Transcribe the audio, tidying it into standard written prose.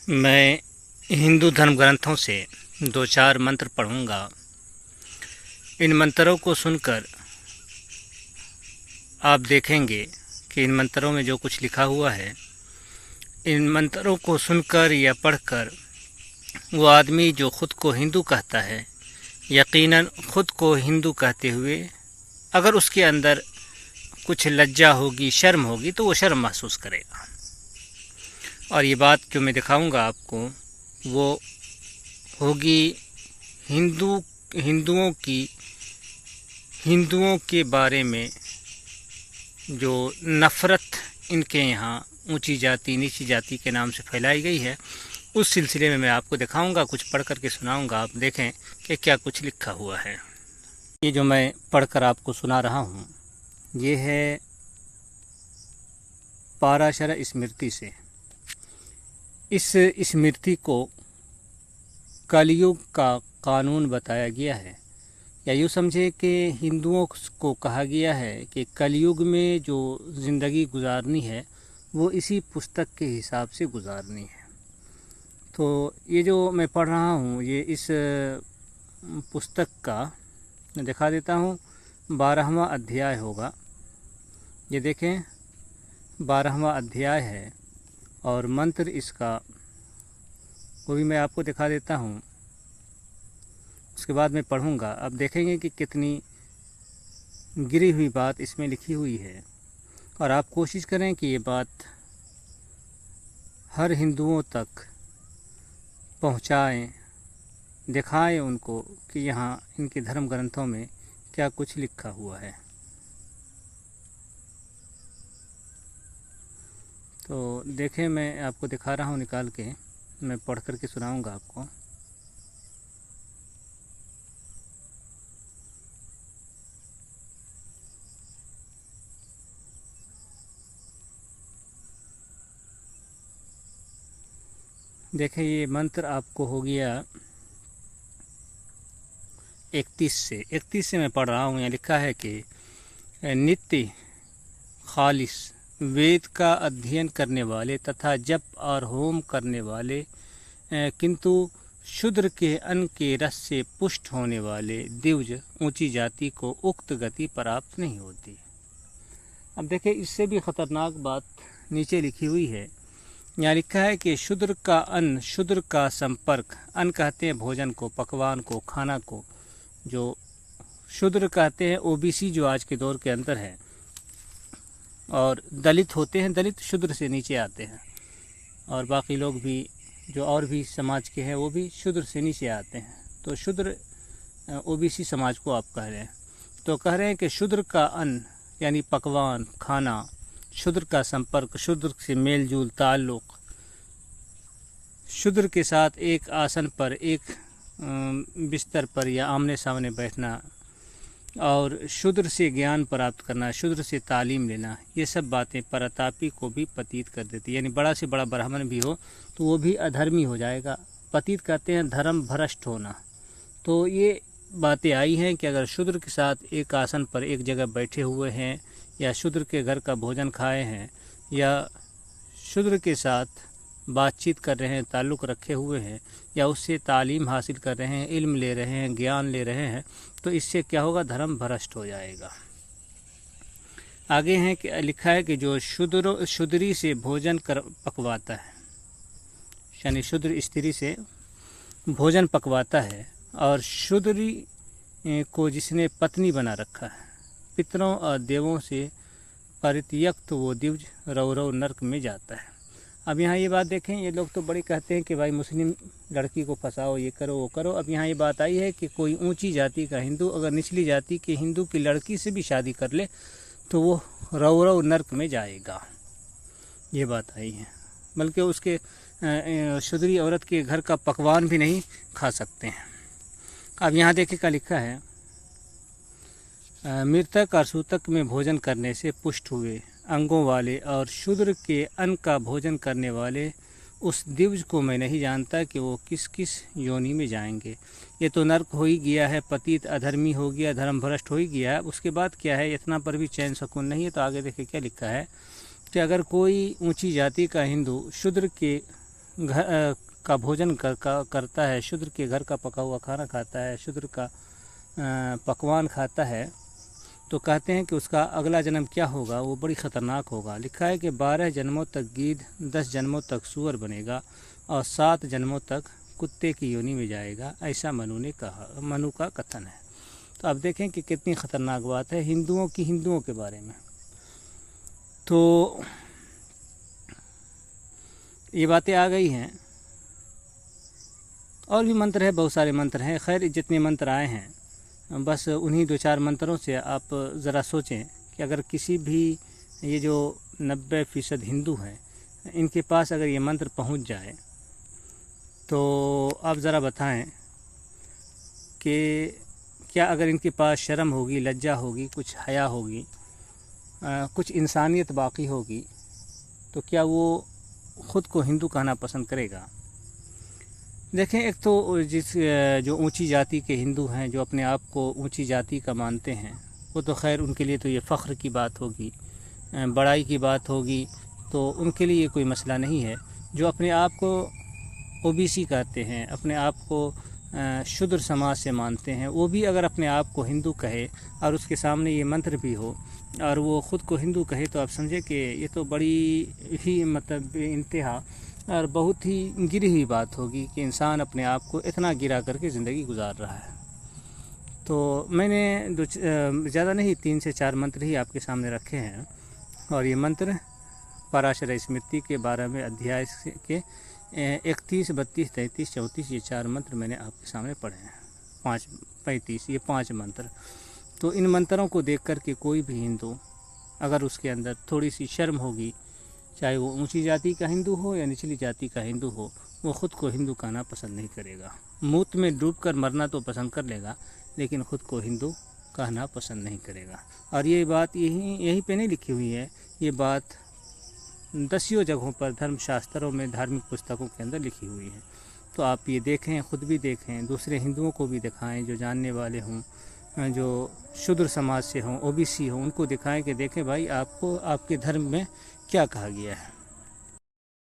मैं हिंदू धर्म ग्रंथों से दो चार मंत्र पढ़ूंगा। इन मंत्रों को सुनकर आप देखेंगे कि इन मंत्रों में जो कुछ लिखा हुआ है, इन मंत्रों को सुनकर या पढ़कर वो आदमी जो खुद को हिंदू कहता है, यकीनन खुद को हिंदू कहते हुए अगर उसके अंदर कुछ लज्जा होगी, शर्म होगी, तो वो शर्म महसूस करेगा। और ये बात जो मैं दिखाऊंगा आपको वो होगी हिंदुओं के बारे में जो नफ़रत इनके यहाँ ऊंची जाति नीची जाति के नाम से फैलाई गई है, उस सिलसिले में मैं आपको दिखाऊंगा, कुछ पढ़ कर के सुनाऊंगा। आप देखें कि क्या कुछ लिखा हुआ है। ये जो मैं पढ़कर आपको सुना रहा हूँ ये है पाराशर स्मृति से। इस स्मृति को कलयुग का कानून बताया गया है, या यूँ समझे कि हिंदुओं को कहा गया है कि कलयुग में जो ज़िंदगी गुजारनी है वो इसी पुस्तक के हिसाब से गुजारनी है। तो ये जो मैं पढ़ रहा हूँ ये इस पुस्तक का मैं दिखा देता हूँ, 12वां अध्याय होगा। ये देखें 12वां अध्याय है और मंत्र इसका वो भी मैं आपको दिखा देता हूँ, उसके बाद मैं पढ़ूँगा। अब देखेंगे कि कितनी गिरी हुई बात इसमें लिखी हुई है, और आप कोशिश करें कि ये बात हर हिंदुओं तक पहुँचाएं, दिखाएं उनको कि यहाँ इनके धर्म ग्रंथों में क्या कुछ लिखा हुआ है। तो देखें, मैं आपको दिखा रहा हूँ निकाल के, मैं पढ़ कर के सुनाऊँगा आपको। देखें ये मंत्र आपको हो गया 31 से मैं पढ़ रहा हूँ। यहाँ लिखा है कि नित्य खालिस वेद का अध्ययन करने वाले तथा जप और होम करने वाले, किंतु शूद्र के अन्न के रस से पुष्ट होने वाले दिव्ज ऊंची जाति को उक्त गति प्राप्त नहीं होती। अब देखें इससे भी ख़तरनाक बात नीचे लिखी हुई है। यहाँ लिखा है कि शूद्र का अन्न, शूद्र का संपर्क, अन्न कहते हैं भोजन को, पकवान को, खाना को। जो शूद्र कहते हैं ओबीसी जो आज के दौर के अंदर है, और दलित होते हैं, दलित शूद्र से नीचे आते हैं, और बाकी लोग भी जो और भी समाज के हैं वो भी शूद्र से नीचे आते हैं। तो शूद्र ओबीसी समाज को आप कह रहे हैं। तो कह रहे हैं कि शूद्र का अन्न यानी पकवान, खाना, शूद्र का संपर्क, शूद्र से मेल जोल, ताल्लुक़, शूद्र के साथ एक आसन पर, एक बिस्तर पर या आमने सामने बैठना, और शूद्र से ज्ञान प्राप्त करना, शूद्र से तालीम लेना, ये सब बातें परतापी को भी पतित कर देती है। यानी बड़ा से बड़ा ब्राह्मण भी हो तो वो भी अधर्मी हो जाएगा। पतित कहते हैं धर्म भ्रष्ट होना। तो ये बातें आई हैं कि अगर शूद्र के साथ एक आसन पर एक जगह बैठे हुए हैं, या शूद्र के घर का भोजन खाए हैं, या शूद्र के साथ बातचीत कर रहे हैं, ताल्लुक़ रखे हुए हैं, या उससे तालीम हासिल कर रहे हैं, इल्म ले रहे हैं, ज्ञान ले रहे हैं, तो इससे क्या होगा, धर्म भ्रष्ट हो जाएगा। आगे है कि लिखा है कि जो शूद्री से भोजन पकवाता है, यानी शूद्र स्त्री से भोजन पकवाता है, और शूद्री को जिसने पत्नी बना रखा है, पितरों और देवों से परित्यक्त वो दिव्ज रौरव नरक में जाता है। अब यहाँ ये बात देखें, ये लोग तो बड़ी कहते हैं कि भाई मुस्लिम लड़की को फंसाओ, ये करो वो करो। अब यहाँ ये बात आई है कि कोई ऊंची जाति का हिंदू अगर निचली जाति के हिंदू की लड़की से भी शादी कर ले तो वो रौरव नरक में जाएगा। ये बात आई है, बल्कि उसके शूद्री औरत के घर का पकवान भी नहीं खा सकते हैं। अब यहाँ देखें क्या लिखा है, मृतक और सूतक में भोजन करने से पुष्ट हुए अंगों वाले और शूद्र के अन्न का भोजन करने वाले उस दिव्ज को मैं नहीं जानता कि वो किस किस योनि में जाएंगे। ये तो नर्क हो ही गया है, पतित अधर्मी हो गया, धर्म भ्रष्ट हो ही गया है। उसके बाद क्या है, इतना पर भी चैन सुकून नहीं है। तो आगे देखिए क्या लिखा है कि अगर कोई ऊंची जाति का हिंदू शूद्र के का भोजन करता है, शूद्र के घर का पका हुआ खाना खाता है, शूद्र का पकवान खाता है, तो कहते हैं कि उसका अगला जन्म क्या होगा, वो बड़ी ख़तरनाक होगा। लिखा है कि 12 जन्मों तक गीध, 10 जन्मों तक सूअर बनेगा और 7 जन्मों तक कुत्ते की योनि में जाएगा, ऐसा मनु का कथन है। तो अब देखें कि कितनी ख़तरनाक बात है हिंदुओं के बारे में। तो ये बातें आ गई हैं। और भी मंत्र है, बहुत सारे मंत्र हैं। खैर जितने मंत्र आए हैं बस उन्हीं 2-4 मंत्रों से आप ज़रा सोचें कि अगर किसी भी ये जो 90% हिंदू हैं इनके पास अगर ये मंत्र पहुंच जाए तो आप ज़रा बताएं कि क्या अगर इनके पास शर्म होगी, लज्जा होगी, कुछ हया होगी, कुछ इंसानियत बाकी होगी, तो क्या वो ख़ुद को हिंदू कहना पसंद करेगा? देखें, एक तो जो ऊंची जाति के हिंदू हैं, जो अपने आप को ऊंची जाति का मानते हैं, वो तो खैर उनके लिए तो ये फ़ख्र की बात होगी, बड़ाई की बात होगी, तो उनके लिए ये कोई मसला नहीं है। जो अपने आप को ओबीसी कहते हैं, अपने आप को शूद्र समाज से मानते हैं, वो भी अगर अपने आप को हिंदू कहे और उसके सामने ये मंत्र भी हो और वो ख़ुद को हिंदू कहे, तो आप समझे कि ये तो बड़ी ही मतलब इंतहा और बहुत ही गिरी हुई बात होगी कि इंसान अपने आप को इतना गिरा करके ज़िंदगी गुजार रहा है। तो मैंने ज़्यादा नहीं 3 से 4 मंत्र ही आपके सामने रखे हैं और ये मंत्र पराशर स्मृति के 12वें अध्याय के 31, 32, 33, 34 ये 4 मंत्र मैंने आपके सामने पढ़े हैं। 5, 35 ये 5 मंत्र। तो इन मंत्रों को देख कर के कोई भी हिंदू अगर उसके अंदर थोड़ी सी शर्म होगी, चाहे वो ऊंची जाति का हिंदू हो या निचली जाति का हिंदू हो, वो ख़ुद को हिंदू कहना पसंद नहीं करेगा। मूत में डूबकर मरना तो पसंद कर लेगा, लेकिन ख़ुद को हिंदू कहना पसंद नहीं करेगा। और ये बात यहीं पे नहीं लिखी हुई है, ये बात दसियों जगहों पर धर्मशास्त्रों में, धार्मिक पुस्तकों के अंदर लिखी हुई है। तो आप ये देखें, ख़ुद भी देखें, दूसरे हिंदुओं को भी दिखाएं, जो जानने वाले हों, जो शूद्र समाज से हों, ओबीसी हों, उनको दिखाएं कि देखें भाई आपको आपके धर्म में क्या कहा गया है।